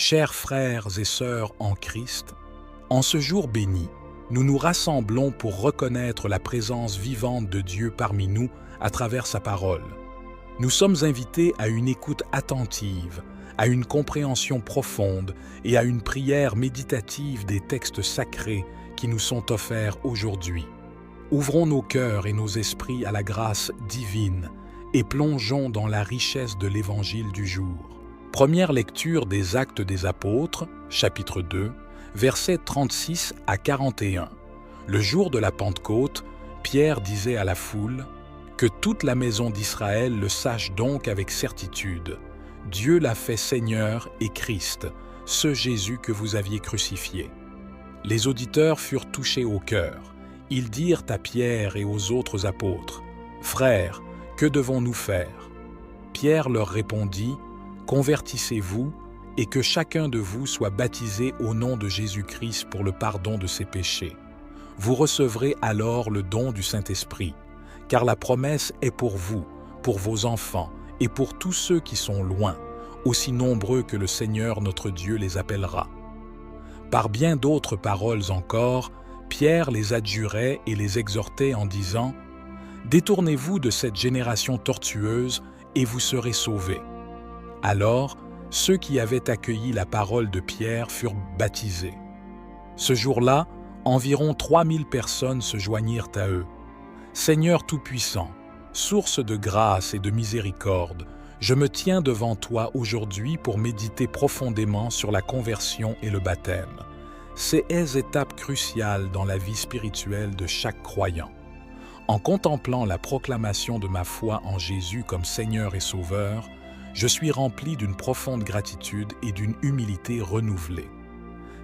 Chers frères et sœurs en Christ, en ce jour béni, nous nous rassemblons pour reconnaître la présence vivante de Dieu parmi nous à travers sa parole. Nous sommes invités à une écoute attentive, à une compréhension profonde et à une prière méditative des textes sacrés qui nous sont offerts aujourd'hui. Ouvrons nos cœurs et nos esprits à la grâce divine et plongeons dans la richesse de l'Évangile du jour. Première lecture des Actes des Apôtres, chapitre 2, versets 36 à 41. Le jour de la Pentecôte, Pierre disait à la foule « Que toute la maison d'Israël le sache donc avec certitude. Dieu l'a fait Seigneur et Christ, ce Jésus que vous aviez crucifié. » Les auditeurs furent touchés au cœur. Ils dirent à Pierre et aux autres apôtres « Frères, que devons-nous faire ?» Pierre leur répondit « Convertissez-vous et que chacun de vous soit baptisé au nom de Jésus-Christ pour le pardon de ses péchés. Vous recevrez alors le don du Saint-Esprit, car la promesse est pour vous, pour vos enfants et pour tous ceux qui sont loin, aussi nombreux que le Seigneur notre Dieu les appellera. » Par bien d'autres paroles encore, Pierre les adjurait et les exhortait en disant « Détournez-vous de cette génération tortueuse et vous serez sauvés. » Alors, ceux qui avaient accueilli la parole de Pierre furent baptisés. Ce jour-là, environ 3000 personnes se joignirent à eux. Seigneur Tout-Puissant, source de grâce et de miséricorde, je me tiens devant toi aujourd'hui pour méditer profondément sur la conversion et le baptême. Ces étapes cruciales dans la vie spirituelle de chaque croyant. En contemplant la proclamation de ma foi en Jésus comme Seigneur et Sauveur, je suis rempli d'une profonde gratitude et d'une humilité renouvelée.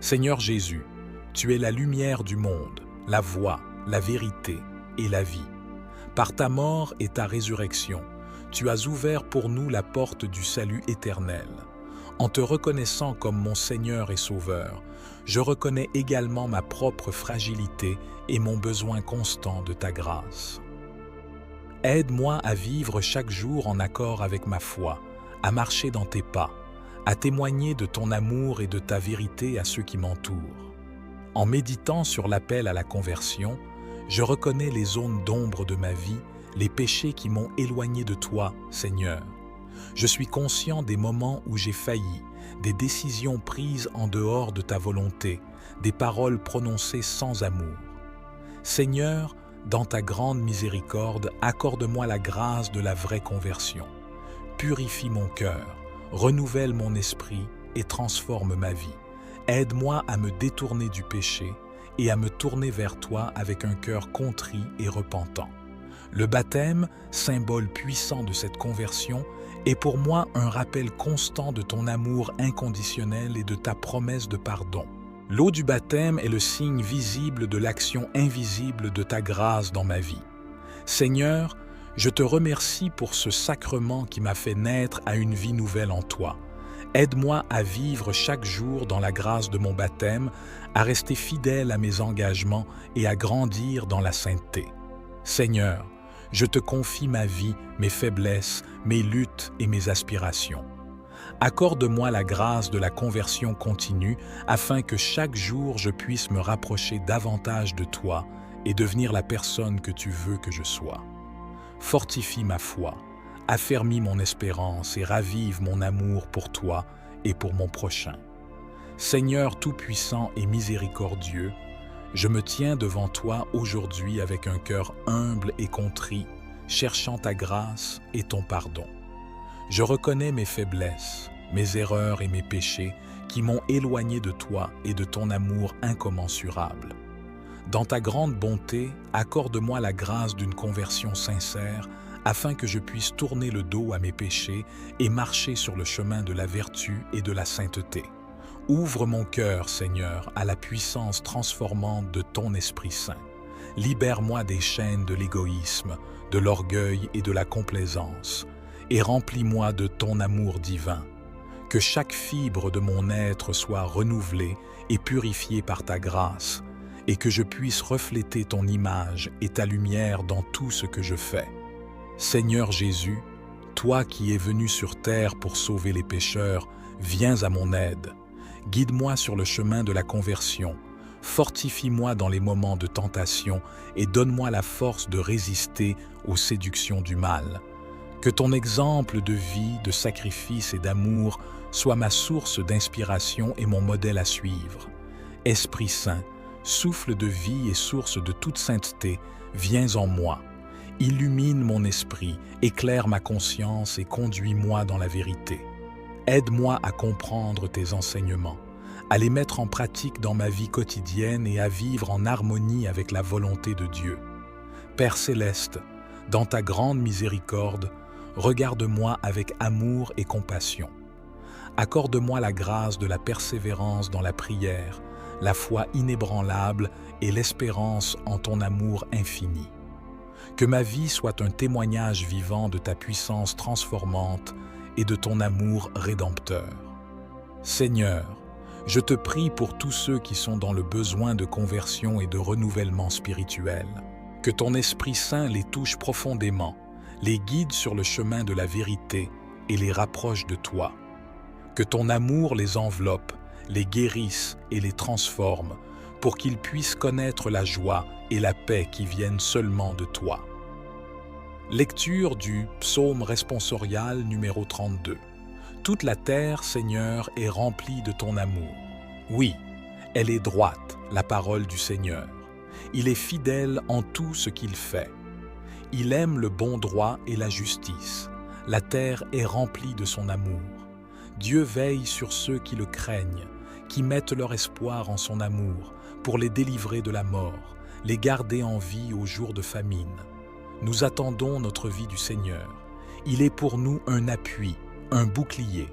Seigneur Jésus, tu es la lumière du monde, la voie, la vérité et la vie. Par ta mort et ta résurrection, tu as ouvert pour nous la porte du salut éternel. En te reconnaissant comme mon Seigneur et Sauveur, je reconnais également ma propre fragilité et mon besoin constant de ta grâce. Aide-moi à vivre chaque jour en accord avec ma foi, à marcher dans tes pas, à témoigner de ton amour et de ta vérité à ceux qui m'entourent. En méditant sur l'appel à la conversion, je reconnais les zones d'ombre de ma vie, les péchés qui m'ont éloigné de toi, Seigneur. Je suis conscient des moments où j'ai failli, des décisions prises en dehors de ta volonté, des paroles prononcées sans amour. Seigneur, dans ta grande miséricorde, accorde-moi la grâce de la vraie conversion. Purifie mon cœur, renouvelle mon esprit et transforme ma vie. Aide-moi à me détourner du péché et à me tourner vers toi avec un cœur contrit et repentant. Le baptême, symbole puissant de cette conversion, est pour moi un rappel constant de ton amour inconditionnel et de ta promesse de pardon. L'eau du baptême est le signe visible de l'action invisible de ta grâce dans ma vie. Seigneur, je te remercie pour ce sacrement qui m'a fait naître à une vie nouvelle en toi. Aide-moi à vivre chaque jour dans la grâce de mon baptême, à rester fidèle à mes engagements et à grandir dans la sainteté. Seigneur, je te confie ma vie, mes faiblesses, mes luttes et mes aspirations. Accorde-moi la grâce de la conversion continue afin que chaque jour je puisse me rapprocher davantage de toi et devenir la personne que tu veux que je sois. Fortifie ma foi, affermis mon espérance et ravive mon amour pour toi et pour mon prochain. Seigneur Tout-Puissant et miséricordieux, je me tiens devant toi aujourd'hui avec un cœur humble et contrit, cherchant ta grâce et ton pardon. Je reconnais mes faiblesses, mes erreurs et mes péchés qui m'ont éloigné de toi et de ton amour incommensurable. Dans ta grande bonté, accorde-moi la grâce d'une conversion sincère afin que je puisse tourner le dos à mes péchés et marcher sur le chemin de la vertu et de la sainteté. Ouvre mon cœur, Seigneur, à la puissance transformante de ton Esprit Saint. Libère-moi des chaînes de l'égoïsme, de l'orgueil et de la complaisance, et remplis-moi de ton amour divin. Que chaque fibre de mon être soit renouvelée et purifiée par ta grâce, et que je puisse refléter ton image et ta lumière dans tout ce que je fais. Seigneur Jésus, toi qui es venu sur terre pour sauver les pécheurs, viens à mon aide. Guide-moi sur le chemin de la conversion. Fortifie-moi dans les moments de tentation et donne-moi la force de résister aux séductions du mal. Que ton exemple de vie, de sacrifice et d'amour soit ma source d'inspiration et mon modèle à suivre. Esprit Saint, souffle de vie et source de toute sainteté, viens en moi. Illumine mon esprit, éclaire ma conscience et conduis-moi dans la vérité. Aide-moi à comprendre tes enseignements, à les mettre en pratique dans ma vie quotidienne et à vivre en harmonie avec la volonté de Dieu. Père céleste, dans ta grande miséricorde, regarde-moi avec amour et compassion. Accorde-moi la grâce de la persévérance dans la prière, la foi inébranlable et l'espérance en ton amour infini. Que ma vie soit un témoignage vivant de ta puissance transformante et de ton amour rédempteur. Seigneur, je te prie pour tous ceux qui sont dans le besoin de conversion et de renouvellement spirituel. Que ton Esprit Saint les touche profondément, les guide sur le chemin de la vérité et les rapproche de toi. Que ton amour les enveloppe, les guérisse et les transforme, pour qu'ils puissent connaître la joie et la paix qui viennent seulement de toi. Lecture du psaume responsorial numéro 32. Toute la terre, Seigneur, est remplie de ton amour. Oui, elle est droite, la parole du Seigneur. Il est fidèle en tout ce qu'il fait. Il aime le bon droit et la justice. La terre est remplie de son amour. Dieu veille sur ceux qui le craignent, qui mettent leur espoir en son amour, pour les délivrer de la mort, les garder en vie au jour de famine. Nous attendons notre vie du Seigneur. Il est pour nous un appui, un bouclier.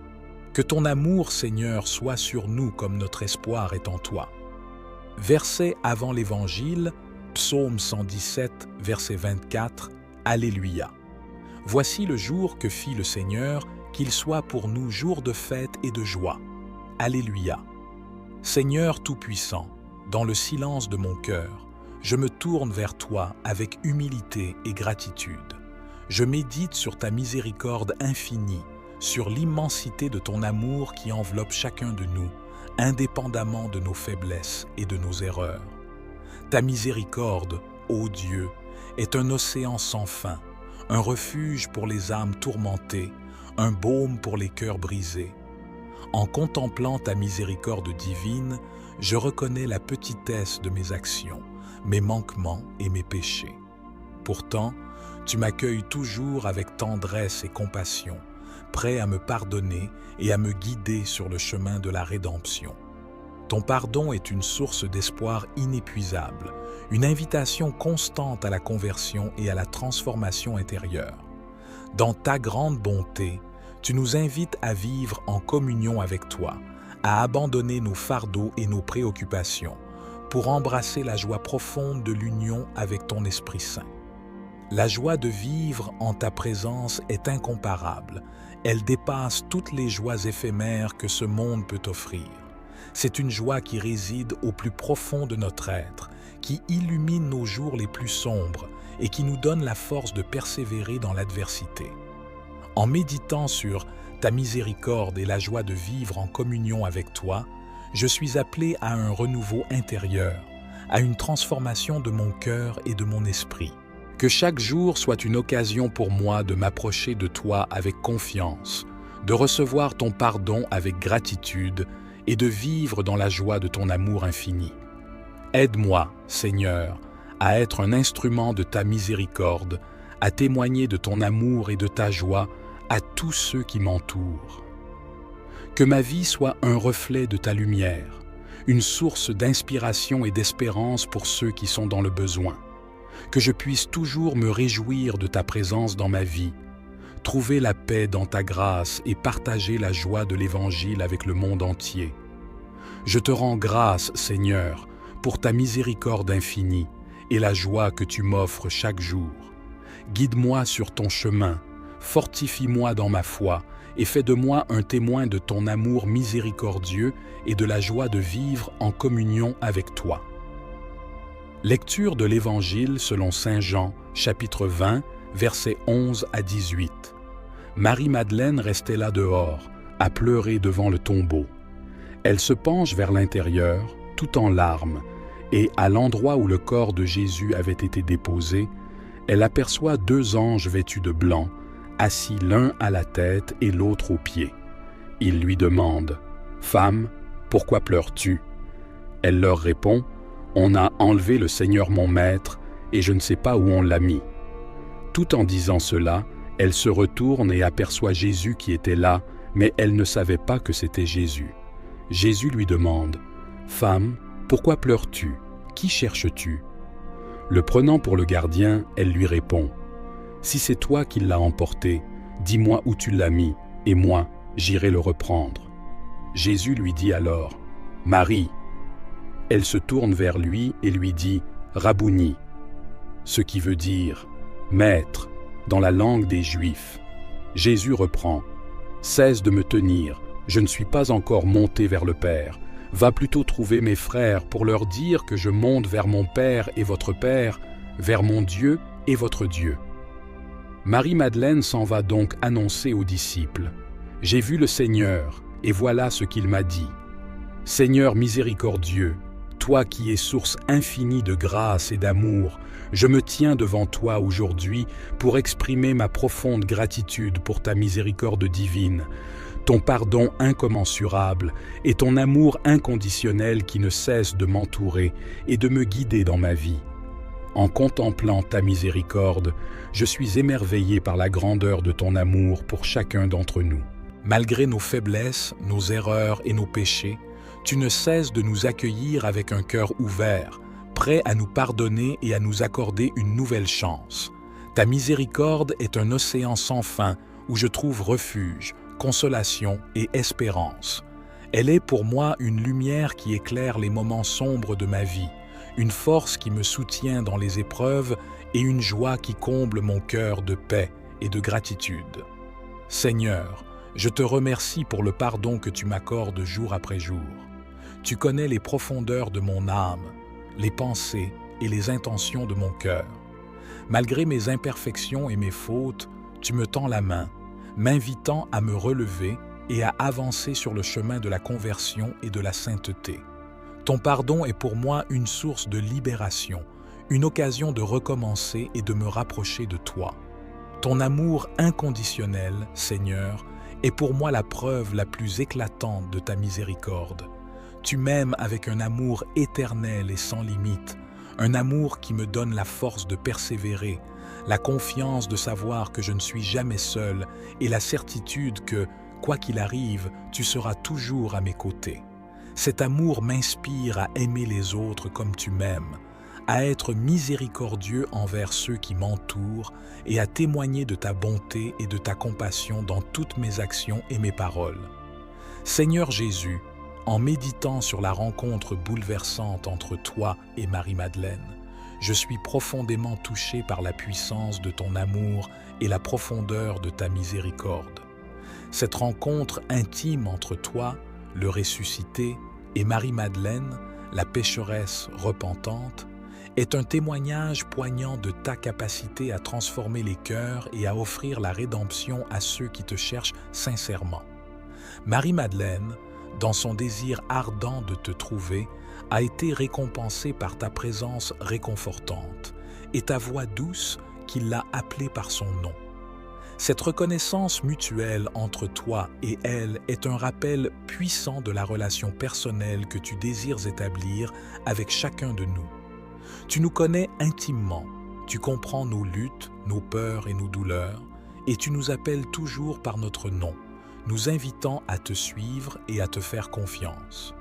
Que ton amour, Seigneur, soit sur nous comme notre espoir est en toi. Verset avant l'Évangile, Psaume 117, verset 24, Alléluia. Voici le jour que fit le Seigneur, qu'il soit pour nous jour de fête et de joie. Alléluia. Seigneur Tout-Puissant, dans le silence de mon cœur, je me tourne vers toi avec humilité et gratitude. Je médite sur ta miséricorde infinie, sur l'immensité de ton amour qui enveloppe chacun de nous, indépendamment de nos faiblesses et de nos erreurs. Ta miséricorde, ô Dieu, est un océan sans fin, un refuge pour les âmes tourmentées, un baume pour les cœurs brisés. En contemplant ta miséricorde divine, je reconnais la petitesse de mes actions, mes manquements et mes péchés. Pourtant, tu m'accueilles toujours avec tendresse et compassion, prêt à me pardonner et à me guider sur le chemin de la rédemption. Ton pardon est une source d'espoir inépuisable, une invitation constante à la conversion et à la transformation intérieure. Dans ta grande bonté, tu nous invites à vivre en communion avec toi, à abandonner nos fardeaux et nos préoccupations, pour embrasser la joie profonde de l'union avec ton Esprit Saint. La joie de vivre en ta présence est incomparable. Elle dépasse toutes les joies éphémères que ce monde peut offrir. C'est une joie qui réside au plus profond de notre être, qui illumine nos jours les plus sombres et qui nous donne la force de persévérer dans l'adversité. En méditant sur ta miséricorde et la joie de vivre en communion avec toi, je suis appelé à un renouveau intérieur, à une transformation de mon cœur et de mon esprit. Que chaque jour soit une occasion pour moi de m'approcher de toi avec confiance, de recevoir ton pardon avec gratitude et de vivre dans la joie de ton amour infini. Aide-moi, Seigneur, à être un instrument de ta miséricorde, à témoigner de ton amour et de ta joie à tous ceux qui m'entourent. Que ma vie soit un reflet de ta lumière, une source d'inspiration et d'espérance pour ceux qui sont dans le besoin. Que je puisse toujours me réjouir de ta présence dans ma vie, trouver la paix dans ta grâce et partager la joie de l'Évangile avec le monde entier. Je te rends grâce, Seigneur, pour ta miséricorde infinie et la joie que tu m'offres chaque jour. Guide-moi sur ton chemin, fortifie-moi dans ma foi et fais de moi un témoin de ton amour miséricordieux et de la joie de vivre en communion avec toi. Lecture de l'Évangile selon saint Jean, chapitre 20, versets 11 à 18. Marie-Madeleine restait là dehors, à pleurer devant le tombeau. Elle se penche vers l'intérieur, tout en larmes, et à l'endroit où le corps de Jésus avait été déposé, elle aperçoit 2 anges vêtus de blanc, assis l'un à la tête et l'autre aux pieds. Ils lui demandent « Femme, pourquoi pleures-tu » Elle leur répond « On a enlevé le Seigneur mon Maître, et je ne sais pas où on l'a mis. » Tout en disant cela, elle se retourne et aperçoit Jésus qui était là, mais elle ne savait pas que c'était Jésus. Jésus lui demande « Femme, pourquoi pleures-tu? Qui cherches-tu » Le prenant pour le gardien, elle lui répond « Si c'est toi qui l'as emporté, dis-moi où tu l'as mis, et moi, j'irai le reprendre. » Jésus lui dit alors « Marie !» Elle se tourne vers lui et lui dit « Rabouni !» ce qui veut dire « Maître » dans la langue des Juifs. Jésus reprend « Cesse de me tenir, je ne suis pas encore monté vers le Père. Va plutôt trouver mes frères pour leur dire que je monte vers mon Père et votre Père, vers mon Dieu et votre Dieu. » Marie-Madeleine s'en va donc annoncer aux disciples « J'ai vu le Seigneur, et voilà ce qu'il m'a dit. Seigneur miséricordieux, toi qui es source infinie de grâce et d'amour, je me tiens devant toi aujourd'hui pour exprimer ma profonde gratitude pour ta miséricorde divine, ton pardon incommensurable et ton amour inconditionnel qui ne cesse de m'entourer et de me guider dans ma vie. En contemplant ta miséricorde, je suis émerveillé par la grandeur de ton amour pour chacun d'entre nous. Malgré nos faiblesses, nos erreurs et nos péchés, tu ne cesses de nous accueillir avec un cœur ouvert, prêt à nous pardonner et à nous accorder une nouvelle chance. Ta miséricorde est un océan sans fin où je trouve refuge, consolation et espérance. Elle est pour moi une lumière qui éclaire les moments sombres de ma vie, une force qui me soutient dans les épreuves et une joie qui comble mon cœur de paix et de gratitude. Seigneur, je te remercie pour le pardon que tu m'accordes jour après jour. Tu connais les profondeurs de mon âme, les pensées et les intentions de mon cœur. Malgré mes imperfections et mes fautes, tu me tends la main, m'invitant à me relever et à avancer sur le chemin de la conversion et de la sainteté. Ton pardon est pour moi une source de libération, une occasion de recommencer et de me rapprocher de toi. Ton amour inconditionnel, Seigneur, est pour moi la preuve la plus éclatante de ta miséricorde. Tu m'aimes avec un amour éternel et sans limite, un amour qui me donne la force de persévérer, la confiance de savoir que je ne suis jamais seul et la certitude que, quoi qu'il arrive, tu seras toujours à mes côtés. Cet amour m'inspire à aimer les autres comme tu m'aimes, à être miséricordieux envers ceux qui m'entourent et à témoigner de ta bonté et de ta compassion dans toutes mes actions et mes paroles. Seigneur Jésus, en méditant sur la rencontre bouleversante entre toi et Marie-Madeleine, je suis profondément touché par la puissance de ton amour et la profondeur de ta miséricorde. Cette rencontre intime entre toi, le ressuscité, et Marie-Madeleine, la pécheresse repentante, est un témoignage poignant de ta capacité à transformer les cœurs et à offrir la rédemption à ceux qui te cherchent sincèrement. Marie-Madeleine, dans son désir ardent de te trouver, a été récompensée par ta présence réconfortante et ta voix douce qui l'a appelée par son nom. Cette reconnaissance mutuelle entre toi et elle est un rappel puissant de la relation personnelle que tu désires établir avec chacun de nous. Tu nous connais intimement, tu comprends nos luttes, nos peurs et nos douleurs, et tu nous appelles toujours par notre nom, nous invitant à te suivre et à te faire confiance.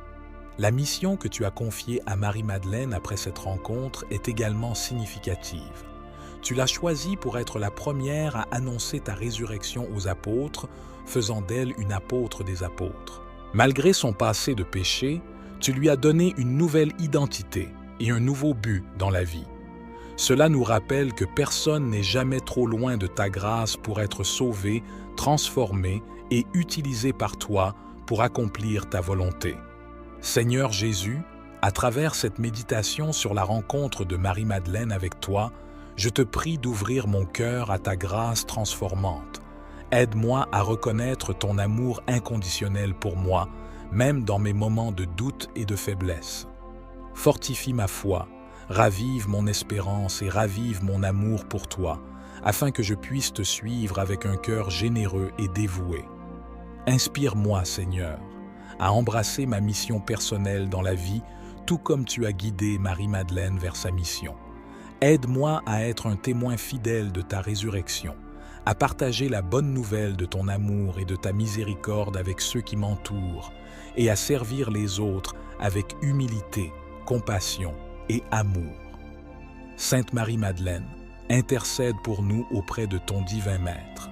La mission que tu as confiée à Marie-Madeleine après cette rencontre est également significative. Tu l'as choisie pour être la première à annoncer ta résurrection aux apôtres, faisant d'elle une apôtre des apôtres. Malgré son passé de péché, tu lui as donné une nouvelle identité et un nouveau but dans la vie. Cela nous rappelle que personne n'est jamais trop loin de ta grâce pour être sauvé, transformé et utilisé par toi pour accomplir ta volonté. Seigneur Jésus, à travers cette méditation sur la rencontre de Marie-Madeleine avec toi, je te prie d'ouvrir mon cœur à ta grâce transformante. Aide-moi à reconnaître ton amour inconditionnel pour moi, même dans mes moments de doute et de faiblesse. Fortifie ma foi, ravive mon espérance et ravive mon amour pour toi, afin que je puisse te suivre avec un cœur généreux et dévoué. Inspire-moi, Seigneur, à embrasser ma mission personnelle dans la vie, tout comme tu as guidé Marie-Madeleine vers sa mission. Aide-moi à être un témoin fidèle de ta résurrection, à partager la bonne nouvelle de ton amour et de ta miséricorde avec ceux qui m'entourent, et à servir les autres avec humilité, compassion et amour. Sainte Marie-Madeleine, intercède pour nous auprès de ton divin Maître.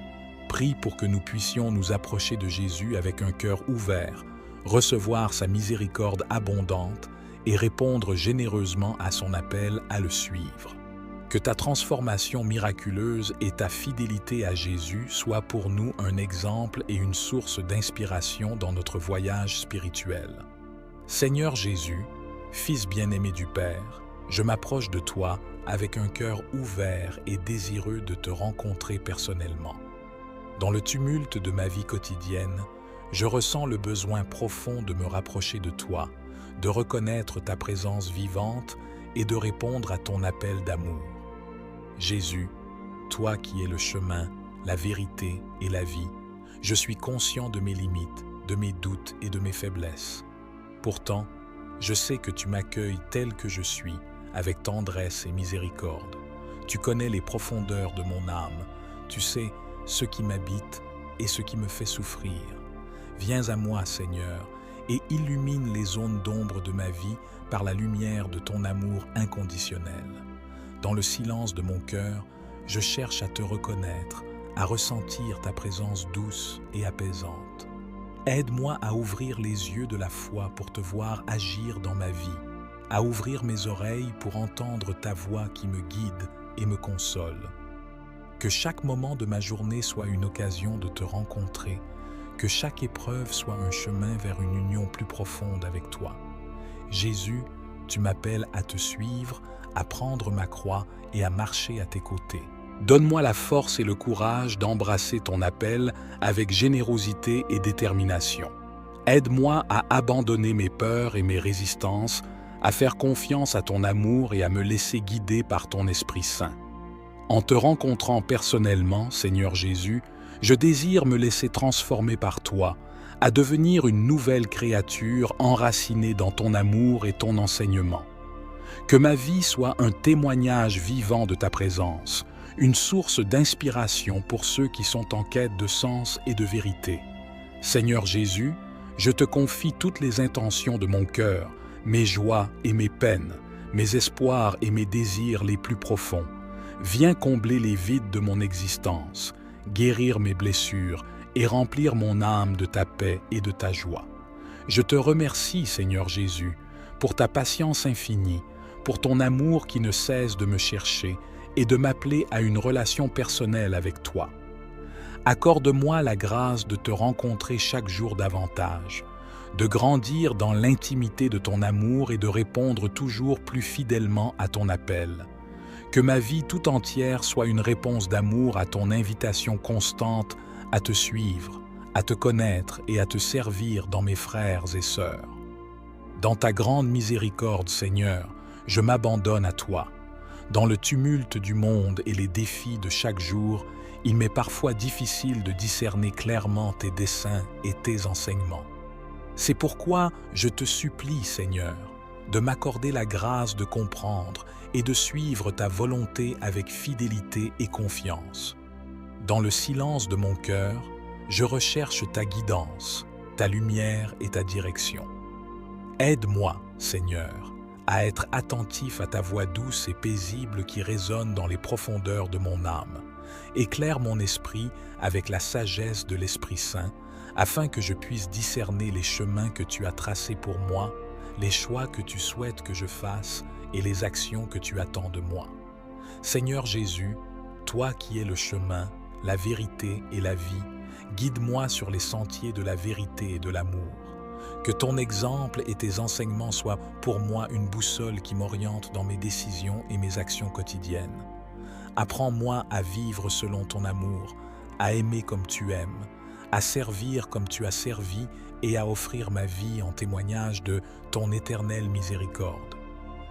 Prie pour que nous puissions nous approcher de Jésus avec un cœur ouvert, recevoir sa miséricorde abondante et répondre généreusement à son appel à le suivre. Que ta transformation miraculeuse et ta fidélité à Jésus soient pour nous un exemple et une source d'inspiration dans notre voyage spirituel. Seigneur Jésus, Fils bien-aimé du Père, je m'approche de toi avec un cœur ouvert et désireux de te rencontrer personnellement. Dans le tumulte de ma vie quotidienne, je ressens le besoin profond de me rapprocher de toi, de reconnaître ta présence vivante et de répondre à ton appel d'amour. Jésus, toi qui es le chemin, la vérité et la vie, je suis conscient de mes limites, de mes doutes et de mes faiblesses. Pourtant, je sais que tu m'accueilles tel que je suis, avec tendresse et miséricorde. Tu connais les profondeurs de mon âme, tu sais ce qui m'habite et ce qui me fait souffrir. Viens à moi, Seigneur, et illumine les zones d'ombre de ma vie par la lumière de ton amour inconditionnel. Dans le silence de mon cœur, je cherche à te reconnaître, à ressentir ta présence douce et apaisante. Aide-moi à ouvrir les yeux de la foi pour te voir agir dans ma vie, à ouvrir mes oreilles pour entendre ta voix qui me guide et me console. Que chaque moment de ma journée soit une occasion de te rencontrer, que chaque épreuve soit un chemin vers une union plus profonde avec toi. Jésus, tu m'appelles à te suivre, à prendre ma croix et à marcher à tes côtés. Donne-moi la force et le courage d'embrasser ton appel avec générosité et détermination. Aide-moi à abandonner mes peurs et mes résistances, à faire confiance à ton amour et à me laisser guider par ton Esprit Saint. En te rencontrant personnellement, Seigneur Jésus, je désire me laisser transformer par toi, à devenir une nouvelle créature enracinée dans ton amour et ton enseignement. Que ma vie soit un témoignage vivant de ta présence, une source d'inspiration pour ceux qui sont en quête de sens et de vérité. Seigneur Jésus, je te confie toutes les intentions de mon cœur, mes joies et mes peines, mes espoirs et mes désirs les plus profonds. Viens combler les vides de mon existence, guérir mes blessures et remplir mon âme de ta paix et de ta joie. Je te remercie, Seigneur Jésus, pour ta patience infinie, pour ton amour qui ne cesse de me chercher et de m'appeler à une relation personnelle avec toi. Accorde-moi la grâce de te rencontrer chaque jour davantage, de grandir dans l'intimité de ton amour et de répondre toujours plus fidèlement à ton appel. Que ma vie tout entière soit une réponse d'amour à ton invitation constante à te suivre, à te connaître et à te servir dans mes frères et sœurs. Dans ta grande miséricorde, Seigneur, je m'abandonne à toi. Dans le tumulte du monde et les défis de chaque jour, il m'est parfois difficile de discerner clairement tes desseins et tes enseignements. C'est pourquoi je te supplie, Seigneur, de m'accorder la grâce de comprendre et de suivre ta volonté avec fidélité et confiance. Dans le silence de mon cœur, je recherche ta guidance, ta lumière et ta direction. Aide-moi, Seigneur, à être attentif à ta voix douce et paisible qui résonne dans les profondeurs de mon âme. Éclaire mon esprit avec la sagesse de l'Esprit Saint, afin que je puisse discerner les chemins que tu as tracés pour moi, les choix que tu souhaites que je fasse et les actions que tu attends de moi. Seigneur Jésus, toi qui es le chemin, la vérité et la vie, guide-moi sur les sentiers de la vérité et de l'amour. Que ton exemple et tes enseignements soient pour moi une boussole qui m'oriente dans mes décisions et mes actions quotidiennes. Apprends-moi à vivre selon ton amour, à aimer comme tu aimes, à servir comme tu as servi et à offrir ma vie en témoignage de ton éternelle miséricorde.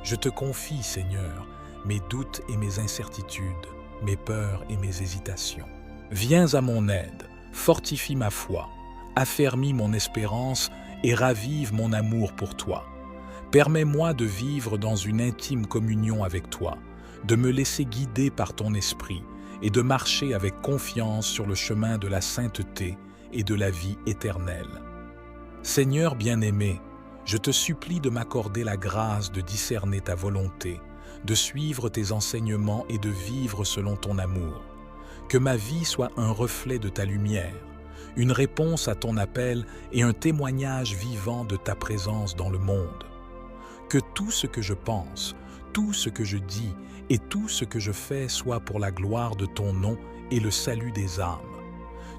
Je te confie, Seigneur, mes doutes et mes incertitudes, mes peurs et mes hésitations. Viens à mon aide, fortifie ma foi, affermis mon espérance et ravive mon amour pour toi. Permets-moi de vivre dans une intime communion avec toi, de me laisser guider par ton esprit et de marcher avec confiance sur le chemin de la sainteté et de la vie éternelle. Seigneur bien-aimé, je te supplie de m'accorder la grâce de discerner ta volonté, de suivre tes enseignements et de vivre selon ton amour. Que ma vie soit un reflet de ta lumière, une réponse à ton appel et un témoignage vivant de ta présence dans le monde. Que tout ce que je pense, tout ce que je dis et tout ce que je fais soit pour la gloire de ton nom et le salut des âmes.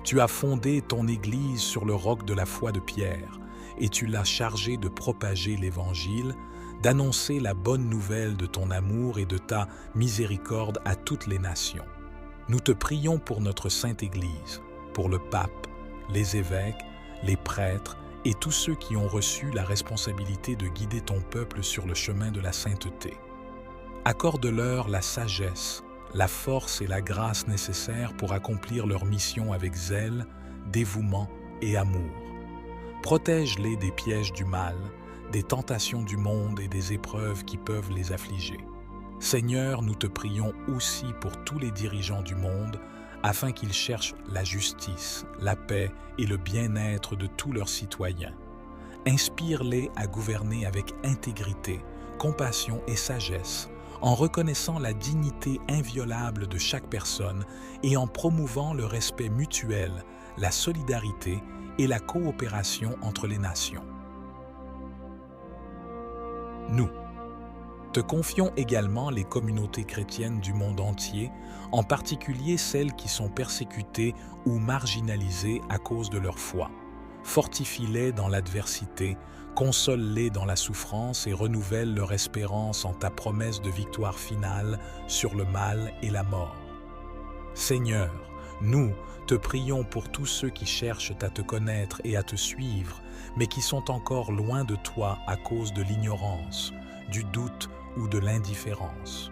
Tu as fondé ton Église sur le roc de la foi de Pierre, et tu l'as chargé de propager l'Évangile, d'annoncer la bonne nouvelle de ton amour et de ta miséricorde à toutes les nations. Nous te prions pour notre Sainte Église, pour le pape, les évêques, les prêtres et tous ceux qui ont reçu la responsabilité de guider ton peuple sur le chemin de la sainteté. Accorde-leur la sagesse, la force et la grâce nécessaires pour accomplir leur mission avec zèle, dévouement et amour. Protège-les des pièges du mal, des tentations du monde et des épreuves qui peuvent les affliger. Seigneur, nous te prions aussi pour tous les dirigeants du monde, afin qu'ils cherchent la justice, la paix et le bien-être de tous leurs citoyens. Inspire-les à gouverner avec intégrité, compassion et sagesse, en reconnaissant la dignité inviolable de chaque personne et en promouvant le respect mutuel, la solidarité et la coopération entre les nations. Nous te confions également les communautés chrétiennes du monde entier, en particulier celles qui sont persécutées ou marginalisées à cause de leur foi. Fortifie-les dans l'adversité, console-les dans la souffrance et renouvelle leur espérance en ta promesse de victoire finale sur le mal et la mort. Seigneur, nous te prions pour tous ceux qui cherchent à te connaître et à te suivre, mais qui sont encore loin de toi à cause de l'ignorance, du doute ou de l'indifférence.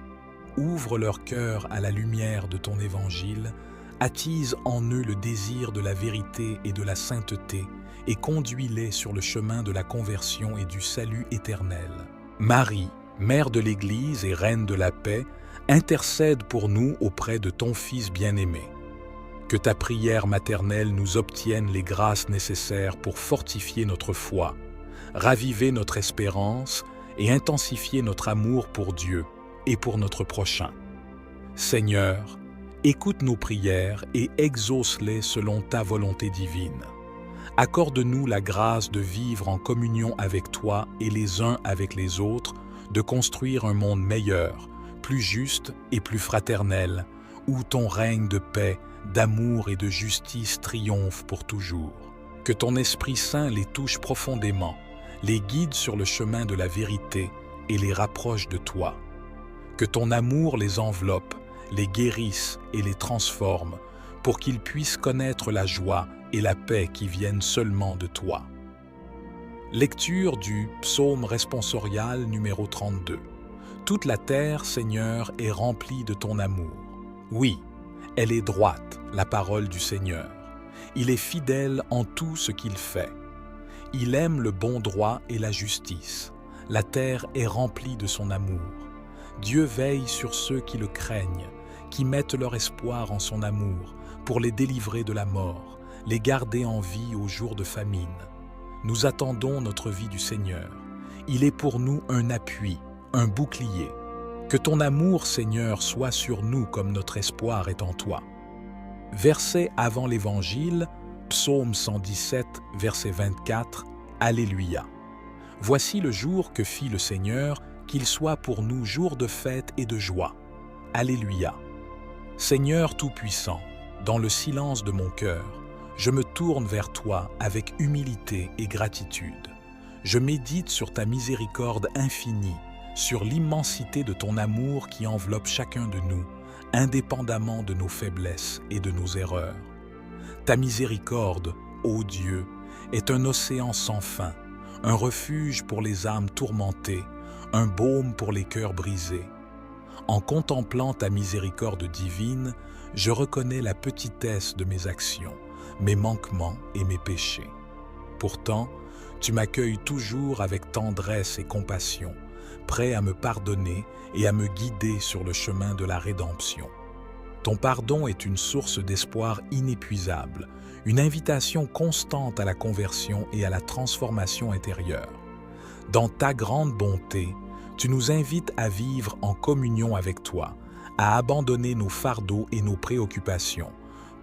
Ouvre leur cœur à la lumière de ton évangile, attise en eux le désir de la vérité et de la sainteté, et conduis-les sur le chemin de la conversion et du salut éternel. Marie, Mère de l'Église et Reine de la paix, intercède pour nous auprès de ton Fils bien-aimé. Que ta prière maternelle nous obtienne les grâces nécessaires pour fortifier notre foi, raviver notre espérance et intensifier notre amour pour Dieu et pour notre prochain. Seigneur, écoute nos prières et exauce-les selon ta volonté divine. Accorde-nous la grâce de vivre en communion avec toi et les uns avec les autres, de construire un monde meilleur, plus juste et plus fraternel, où ton règne de paix, d'amour et de justice triomphe pour toujours. Que ton Esprit Saint les touche profondément, les guide sur le chemin de la vérité et les rapproche de toi. Que ton amour les enveloppe, les guérisse et les transforme, pour qu'ils puissent connaître la joie et la paix qui viennent seulement de toi. Lecture du psaume responsorial numéro 32. Toute la terre, Seigneur, est remplie de ton amour. Oui, elle est droite, la parole du Seigneur. Il est fidèle en tout ce qu'il fait. Il aime le bon droit et la justice. La terre est remplie de son amour. Dieu veille sur ceux qui le craignent, qui mettent leur espoir en son amour, pour les délivrer de la mort, les garder en vie au jour de famine. Nous attendons notre vie du Seigneur. Il est pour nous un appui, un bouclier. Que ton amour, Seigneur, soit sur nous comme notre espoir est en toi. Verset avant l'Évangile, Psaume 117, verset 24, Alléluia. Voici le jour que fit le Seigneur, qu'il soit pour nous jour de fête et de joie. Alléluia. Seigneur Tout-Puissant, dans le silence de mon cœur, je me tourne vers toi avec humilité et gratitude. Je médite sur ta miséricorde infinie, sur l'immensité de ton amour qui enveloppe chacun de nous, indépendamment de nos faiblesses et de nos erreurs. Ta miséricorde, ô Dieu, est un océan sans fin, un refuge pour les âmes tourmentées, un baume pour les cœurs brisés. En contemplant ta miséricorde divine, je reconnais la petitesse de mes actions, mes manquements et mes péchés. Pourtant, tu m'accueilles toujours avec tendresse et compassion, prêt à me pardonner et à me guider sur le chemin de la rédemption. Ton pardon est une source d'espoir inépuisable, une invitation constante à la conversion et à la transformation intérieure. Dans ta grande bonté, tu nous invites à vivre en communion avec toi, à abandonner nos fardeaux et nos préoccupations,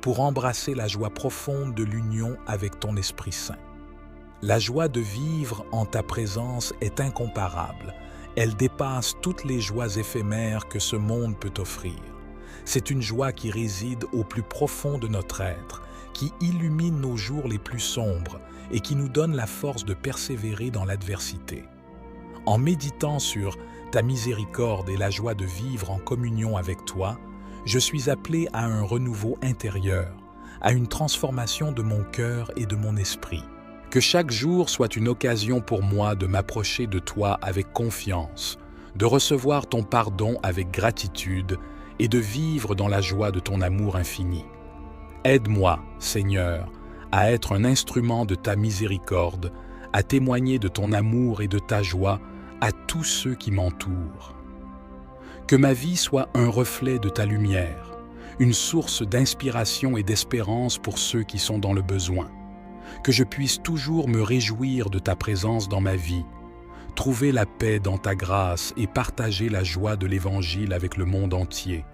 pour embrasser la joie profonde de l'union avec ton Esprit Saint. La joie de vivre en ta présence est incomparable. Elle dépasse toutes les joies éphémères que ce monde peut offrir. C'est une joie qui réside au plus profond de notre être, qui illumine nos jours les plus sombres et qui nous donne la force de persévérer dans l'adversité. En méditant sur ta miséricorde et la joie de vivre en communion avec toi, je suis appelé à un renouveau intérieur, à une transformation de mon cœur et de mon esprit. Que chaque jour soit une occasion pour moi de m'approcher de toi avec confiance, de recevoir ton pardon avec gratitude et de vivre dans la joie de ton amour infini. Aide-moi, Seigneur, à être un instrument de ta miséricorde, à témoigner de ton amour et de ta joie à tous ceux qui m'entourent. Que ma vie soit un reflet de ta lumière, une source d'inspiration et d'espérance pour ceux qui sont dans le besoin. Que je puisse toujours me réjouir de ta présence dans ma vie, trouver la paix dans ta grâce et partager la joie de l'Évangile avec le monde entier.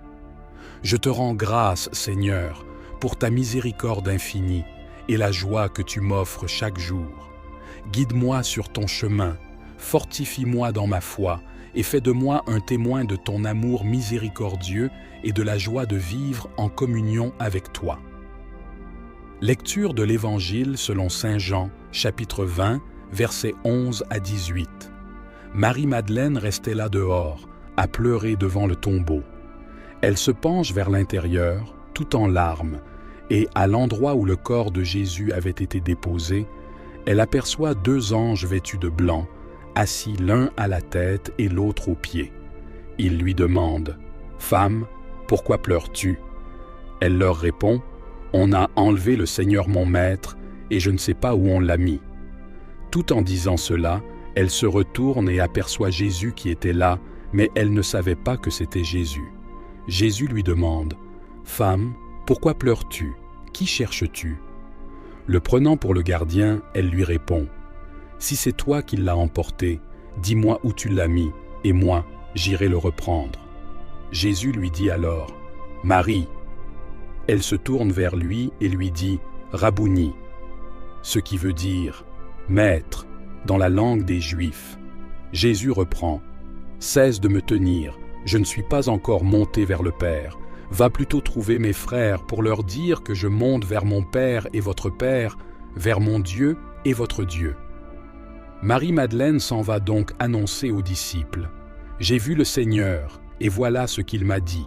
Je te rends grâce, Seigneur, pour ta miséricorde infinie et la joie que tu m'offres chaque jour. Guide-moi sur ton chemin, fortifie-moi dans ma foi et fais de moi un témoin de ton amour miséricordieux et de la joie de vivre en communion avec toi. Lecture de l'Évangile selon saint Jean, chapitre 20, versets 11 à 18. Marie-Madeleine restait là dehors, à pleurer devant le tombeau. Elle se penche vers l'intérieur, tout en larmes, et à l'endroit où le corps de Jésus avait été déposé, elle aperçoit 2 anges vêtus de blanc, assis l'un à la tête et l'autre aux pieds. Ils lui demandent « Femme, pourquoi pleures-tu » Elle leur répond « On a enlevé le Seigneur mon Maître, et je ne sais pas où on l'a mis. » Tout en disant cela, elle se retourne et aperçoit Jésus qui était là, mais elle ne savait pas que c'était Jésus. Jésus lui demande « Femme, pourquoi pleures-tu? Qui cherches-tu » Le prenant pour le gardien, elle lui répond « Si c'est toi qui l'as emporté, dis-moi où tu l'as mis, et moi, j'irai le reprendre. » Jésus lui dit alors « Marie !» Elle se tourne vers lui et lui dit « Rabouni !» ce qui veut dire « Maître » dans la langue des Juifs. Jésus reprend « Cesse de me tenir, je ne suis pas encore monté vers le Père. Va plutôt trouver mes frères pour leur dire que je monte vers mon Père et votre Père, vers mon Dieu et votre Dieu. » Marie-Madeleine s'en va donc annoncer aux disciples « J'ai vu le Seigneur, et voilà ce qu'il m'a dit.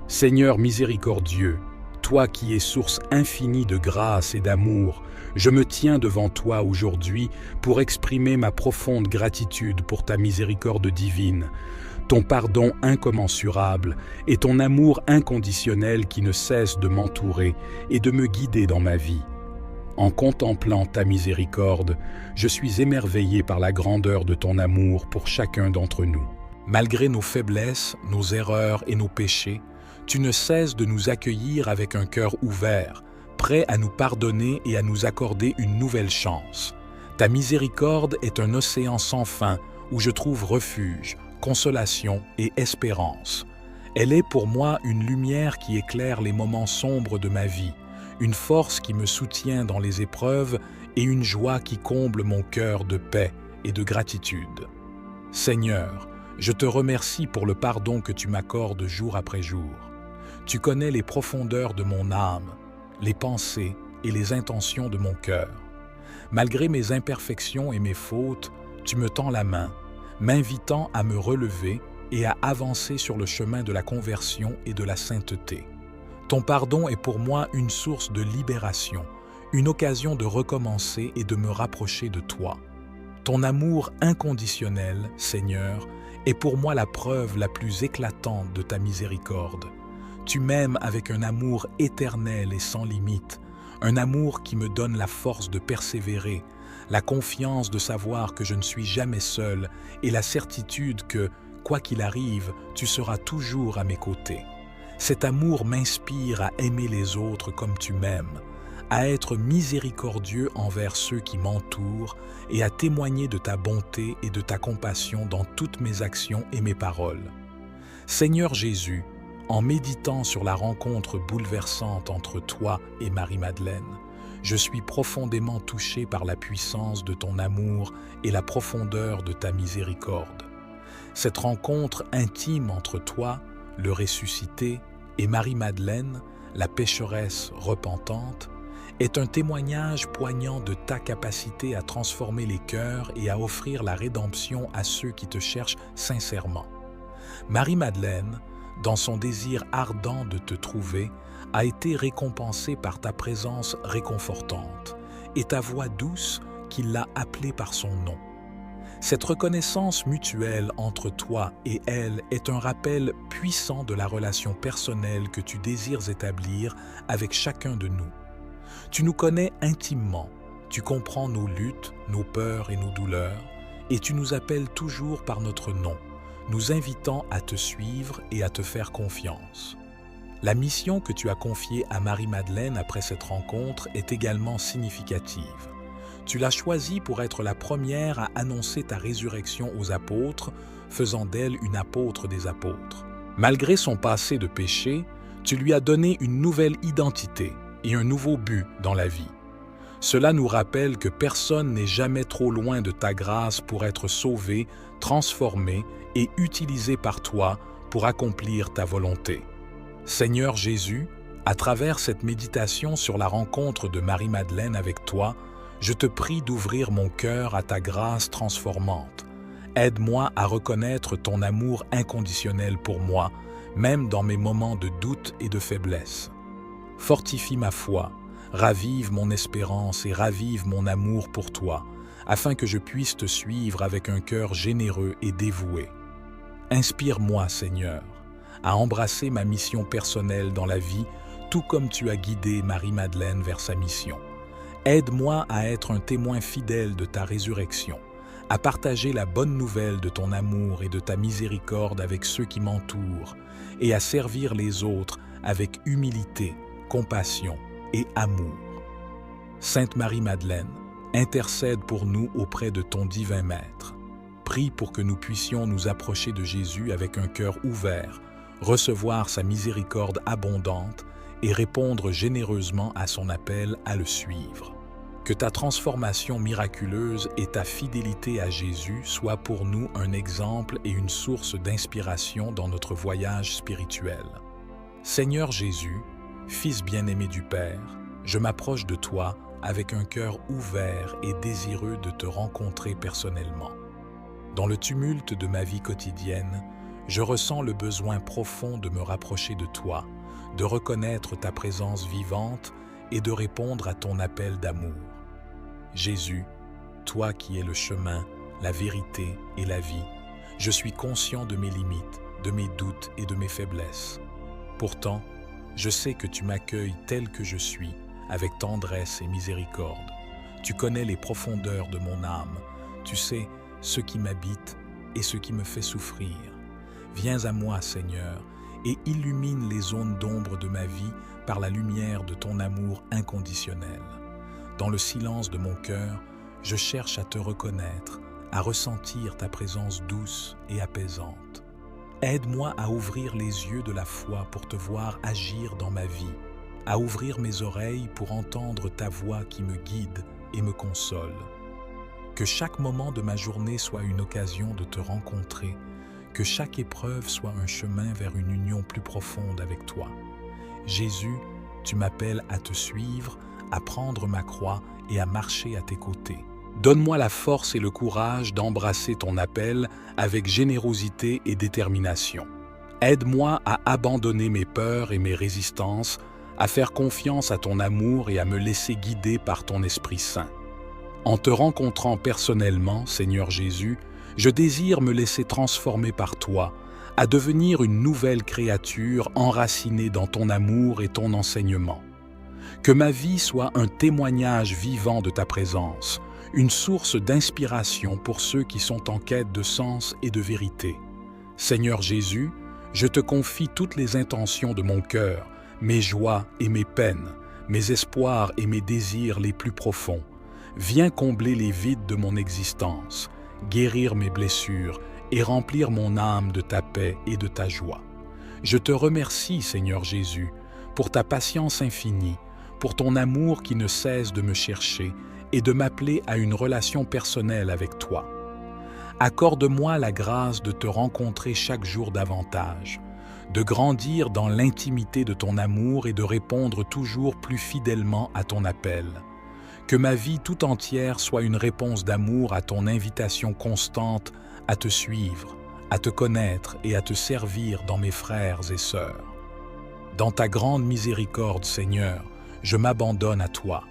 Seigneur miséricordieux, toi qui es source infinie de grâce et d'amour, je me tiens devant toi aujourd'hui pour exprimer ma profonde gratitude pour ta miséricorde divine, ton pardon incommensurable et ton amour inconditionnel qui ne cesse de m'entourer et de me guider dans ma vie. En contemplant ta miséricorde, je suis émerveillé par la grandeur de ton amour pour chacun d'entre nous. Malgré nos faiblesses, nos erreurs et nos péchés, tu ne cesses de nous accueillir avec un cœur ouvert, prêt à nous pardonner et à nous accorder une nouvelle chance. Ta miséricorde est un océan sans fin où je trouve refuge, consolation et espérance. Elle est pour moi une lumière qui éclaire les moments sombres de ma vie, une force qui me soutient dans les épreuves et une joie qui comble mon cœur de paix et de gratitude. Seigneur, je te remercie pour le pardon que tu m'accordes jour après jour. Tu connais les profondeurs de mon âme, les pensées et les intentions de mon cœur. Malgré mes imperfections et mes fautes, tu me tends la main, m'invitant à me relever et à avancer sur le chemin de la conversion et de la sainteté. Ton pardon est pour moi une source de libération, une occasion de recommencer et de me rapprocher de toi. Ton amour inconditionnel, Seigneur, est pour moi la preuve la plus éclatante de ta miséricorde. Tu m'aimes avec un amour éternel et sans limite, un amour qui me donne la force de persévérer, la confiance de savoir que je ne suis jamais seul et la certitude que, quoi qu'il arrive, tu seras toujours à mes côtés. Cet amour m'inspire à aimer les autres comme tu m'aimes, à être miséricordieux envers ceux qui m'entourent et à témoigner de ta bonté et de ta compassion dans toutes mes actions et mes paroles. Seigneur Jésus, en méditant sur la rencontre bouleversante entre toi et Marie-Madeleine, je suis profondément touché par la puissance de ton amour et la profondeur de ta miséricorde. Cette rencontre intime entre toi, le ressuscité, et Marie-Madeleine, la pécheresse repentante, est un témoignage poignant de ta capacité à transformer les cœurs et à offrir la rédemption à ceux qui te cherchent sincèrement. Marie-Madeleine, dans son désir ardent de te trouver, a été récompensée par ta présence réconfortante et ta voix douce qui l'a appelée par son nom. Cette reconnaissance mutuelle entre toi et elle est un rappel puissant de la relation personnelle que tu désires établir avec chacun de nous. Tu nous connais intimement, tu comprends nos luttes, nos peurs et nos douleurs, et tu nous appelles toujours par notre nom, nous invitant à te suivre et à te faire confiance. La mission que tu as confiée à Marie-Madeleine après cette rencontre est également significative. Tu l'as choisie pour être la première à annoncer ta résurrection aux apôtres, faisant d'elle une apôtre des apôtres. Malgré son passé de péché, tu lui as donné une nouvelle identité et un nouveau but dans la vie. Cela nous rappelle que personne n'est jamais trop loin de ta grâce pour être sauvé, transformé et utilisé par toi pour accomplir ta volonté. Seigneur Jésus, à travers cette méditation sur la rencontre de Marie-Madeleine avec toi, je te prie d'ouvrir mon cœur à ta grâce transformante. Aide-moi à reconnaître ton amour inconditionnel pour moi, même dans mes moments de doute et de faiblesse. Fortifie ma foi, ravive mon espérance et ravive mon amour pour toi, afin que je puisse te suivre avec un cœur généreux et dévoué. Inspire-moi, Seigneur, à embrasser ma mission personnelle dans la vie, tout comme tu as guidé Marie-Madeleine vers sa mission. Aide-moi à être un témoin fidèle de ta résurrection, à partager la bonne nouvelle de ton amour et de ta miséricorde avec ceux qui m'entourent, et à servir les autres avec humilité, compassion et amour. Sainte Marie-Madeleine, intercède pour nous auprès de ton divin Maître. Prie pour que nous puissions nous approcher de Jésus avec un cœur ouvert, recevoir sa miséricorde abondante et répondre généreusement à son appel à le suivre. Que ta transformation miraculeuse et ta fidélité à Jésus soient pour nous un exemple et une source d'inspiration dans notre voyage spirituel. Seigneur Jésus, Fils bien-aimé du Père, je m'approche de toi avec un cœur ouvert et désireux de te rencontrer personnellement. Dans le tumulte de ma vie quotidienne, je ressens le besoin profond de me rapprocher de toi, de reconnaître ta présence vivante et de répondre à ton appel d'amour. Jésus, toi qui es le chemin, la vérité et la vie, je suis conscient de mes limites, de mes doutes et de mes faiblesses. Pourtant, je sais que tu m'accueilles tel que je suis, avec tendresse et miséricorde. Tu connais les profondeurs de mon âme, tu sais ce qui m'habite et ce qui me fait souffrir. Viens à moi, Seigneur, et illumine les zones d'ombre de ma vie par la lumière de ton amour inconditionnel. Dans le silence de mon cœur, je cherche à te reconnaître, à ressentir ta présence douce et apaisante. Aide-moi à ouvrir les yeux de la foi pour te voir agir dans ma vie, à ouvrir mes oreilles pour entendre ta voix qui me guide et me console. Que chaque moment de ma journée soit une occasion de te rencontrer, que chaque épreuve soit un chemin vers une union plus profonde avec toi. Jésus, tu m'appelles à te suivre, à prendre ma croix et à marcher à tes côtés. Donne-moi la force et le courage d'embrasser ton appel avec générosité et détermination. Aide-moi à abandonner mes peurs et mes résistances à faire confiance à ton amour et à me laisser guider par ton Esprit Saint. En te rencontrant personnellement, Seigneur Jésus, je désire me laisser transformer par toi, à devenir une nouvelle créature enracinée dans ton amour et ton enseignement. Que ma vie soit un témoignage vivant de ta présence, une source d'inspiration pour ceux qui sont en quête de sens et de vérité. Seigneur Jésus, je te confie toutes les intentions de mon cœur, mes joies et mes peines, mes espoirs et mes désirs les plus profonds. Viens combler les vides de mon existence, guérir mes blessures et remplir mon âme de ta paix et de ta joie. Je te remercie, Seigneur Jésus, pour ta patience infinie, pour ton amour qui ne cesse de me chercher et de m'appeler à une relation personnelle avec toi. Accorde-moi la grâce de te rencontrer chaque jour davantage, de grandir dans l'intimité de ton amour et de répondre toujours plus fidèlement à ton appel. Que ma vie tout entière soit une réponse d'amour à ton invitation constante à te suivre, à te connaître et à te servir dans mes frères et sœurs. Dans ta grande miséricorde, Seigneur, je m'abandonne à toi.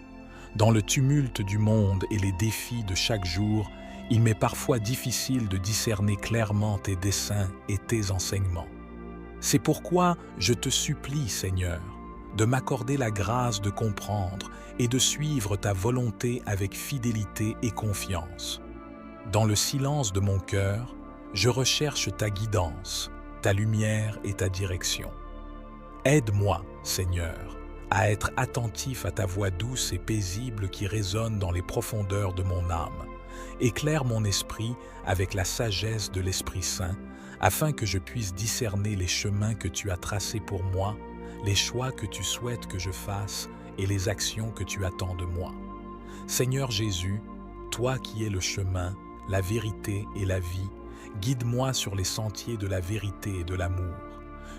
Dans le tumulte du monde et les défis de chaque jour, il m'est parfois difficile de discerner clairement tes desseins et tes enseignements. C'est pourquoi je te supplie, Seigneur, de m'accorder la grâce de comprendre et de suivre ta volonté avec fidélité et confiance. Dans le silence de mon cœur, je recherche ta guidance, ta lumière et ta direction. Aide-moi, Seigneur, à être attentif à ta voix douce et paisible qui résonne dans les profondeurs de mon âme. Éclaire mon esprit avec la sagesse de l'Esprit Saint, afin que je puisse discerner les chemins que tu as tracés pour moi, les choix que tu souhaites que je fasse et les actions que tu attends de moi. Seigneur Jésus, toi qui es le chemin, la vérité et la vie, guide-moi sur les sentiers de la vérité et de l'amour.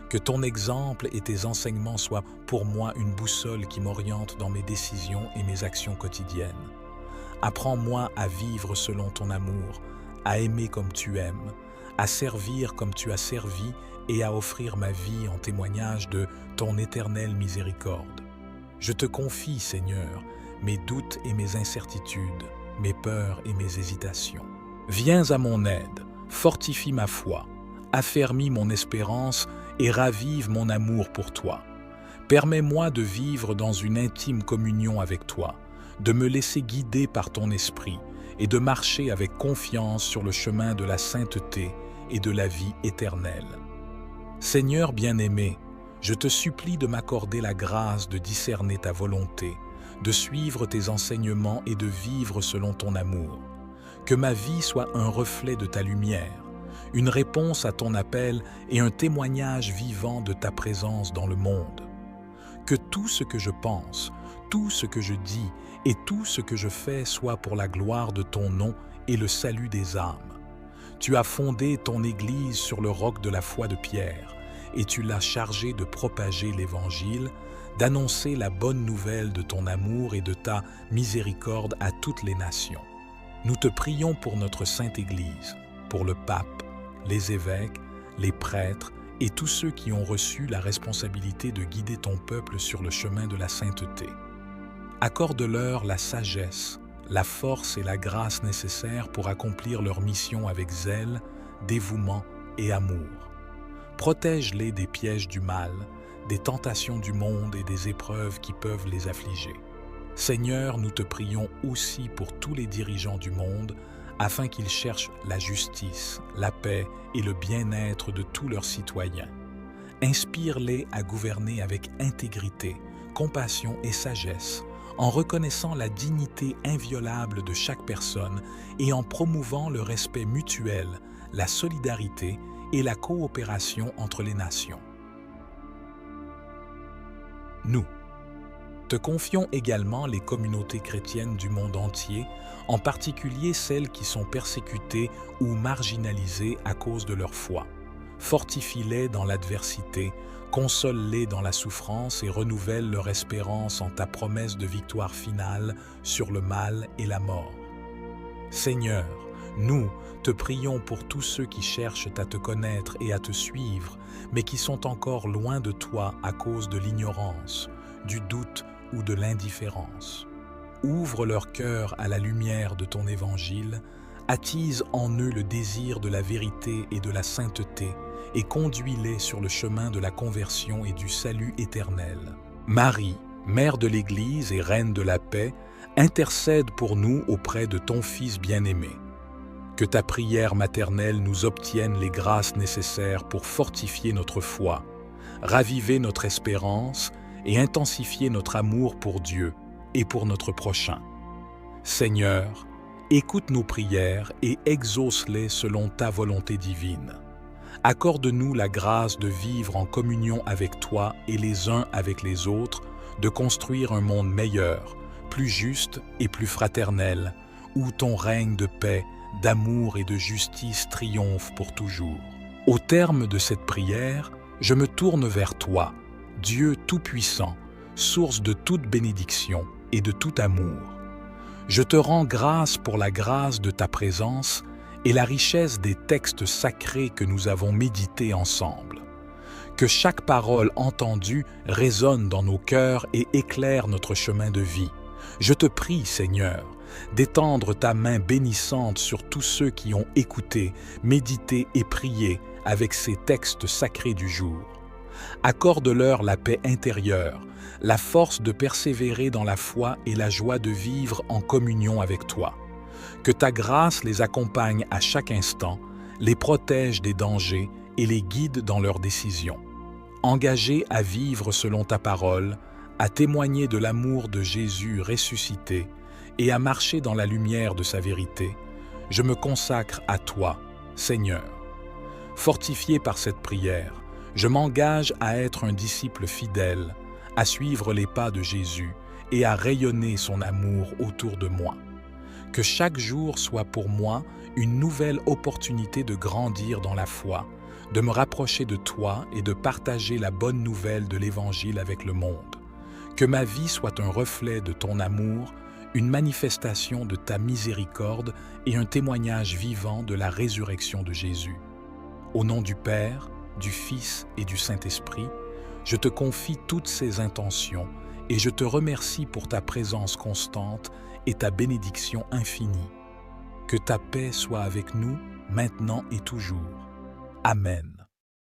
Que ton exemple et tes enseignements soient pour moi une boussole qui m'oriente dans mes décisions et mes actions quotidiennes. Apprends-moi à vivre selon ton amour, à aimer comme tu aimes, à servir comme tu as servi et à offrir ma vie en témoignage de ton éternelle miséricorde. Je te confie, Seigneur, mes doutes et mes incertitudes, mes peurs et mes hésitations. Viens à mon aide, fortifie ma foi, affermis mon espérance et ravive mon amour pour toi. Permets-moi de vivre dans une intime communion avec toi, de me laisser guider par ton esprit et de marcher avec confiance sur le chemin de la sainteté et de la vie éternelle. Seigneur bien-aimé, je te supplie de m'accorder la grâce de discerner ta volonté, de suivre tes enseignements et de vivre selon ton amour. Que ma vie soit un reflet de ta lumière, une réponse à ton appel et un témoignage vivant de ta présence dans le monde. Que tout ce que je pense, tout ce que je dis et tout ce que je fais soit pour la gloire de ton nom et le salut des âmes. Tu as fondé ton Église sur le roc de la foi de Pierre, et tu l'as chargé de propager l'Évangile, d'annoncer la bonne nouvelle de ton amour et de ta miséricorde à toutes les nations. Nous te prions pour notre Sainte Église, pour le pape, les évêques, les prêtres et tous ceux qui ont reçu la responsabilité de guider ton peuple sur le chemin de la sainteté. Accorde-leur la sagesse, la force et la grâce nécessaires pour accomplir leur mission avec zèle, dévouement et amour. Protège-les des pièges du mal, des tentations du monde et des épreuves qui peuvent les affliger. Seigneur, nous te prions aussi pour tous les dirigeants du monde, afin qu'ils cherchent la justice, la paix et le bien-être de tous leurs citoyens. Inspire-les à gouverner avec intégrité, compassion et sagesse, en reconnaissant la dignité inviolable de chaque personne et en promouvant le respect mutuel, la solidarité et la coopération entre les nations. Nous te confions également les communautés chrétiennes du monde entier, en particulier celles qui sont persécutées ou marginalisées à cause de leur foi. Fortifie-les dans l'adversité, console-les dans la souffrance et renouvelle leur espérance en ta promesse de victoire finale sur le mal et la mort. Seigneur, nous te prions pour tous ceux qui cherchent à te connaître et à te suivre, mais qui sont encore loin de toi à cause de l'ignorance, du doute ou de l'indifférence. Ouvre leur cœur à la lumière de ton évangile, attise en eux le désir de la vérité et de la sainteté, et conduis-les sur le chemin de la conversion et du salut éternel. Marie, Mère de l'Église et Reine de la paix, intercède pour nous auprès de ton Fils bien-aimé. Que ta prière maternelle nous obtienne les grâces nécessaires pour fortifier notre foi, raviver notre espérance et intensifier notre amour pour Dieu et pour notre prochain. Seigneur, écoute nos prières et exauce-les selon ta volonté divine. Accorde-nous la grâce de vivre en communion avec toi et les uns avec les autres, de construire un monde meilleur, plus juste et plus fraternel, où ton règne de paix, d'amour et de justice triomphe pour toujours. Au terme de cette prière, je me tourne vers toi, Dieu Tout-Puissant, source de toute bénédiction et de tout amour. Je te rends grâce pour la grâce de ta présence et la richesse des textes sacrés que nous avons médités ensemble. Que chaque parole entendue résonne dans nos cœurs et éclaire notre chemin de vie. Je te prie, Seigneur, d'étendre ta main bénissante sur tous ceux qui ont écouté, médité et prié avec ces textes sacrés du jour. Accorde-leur la paix intérieure, la force de persévérer dans la foi et la joie de vivre en communion avec toi. Que ta grâce les accompagne à chaque instant, les protège des dangers et les guide dans leurs décisions. Engagés à vivre selon ta parole, à témoigner de l'amour de Jésus ressuscité et à marcher dans la lumière de sa vérité, je me consacre à toi, Seigneur. Fortifié par cette prière, je m'engage à être un disciple fidèle, à suivre les pas de Jésus et à rayonner son amour autour de moi. Que chaque jour soit pour moi une nouvelle opportunité de grandir dans la foi, de me rapprocher de toi et de partager la bonne nouvelle de l'Évangile avec le monde. Que ma vie soit un reflet de ton amour, une manifestation de ta miséricorde et un témoignage vivant de la résurrection de Jésus. Au nom du Père, du Fils et du Saint-Esprit, je te confie toutes ces intentions et je te remercie pour ta présence constante et ta bénédiction infinie. Que ta paix soit avec nous, maintenant et toujours. Amen.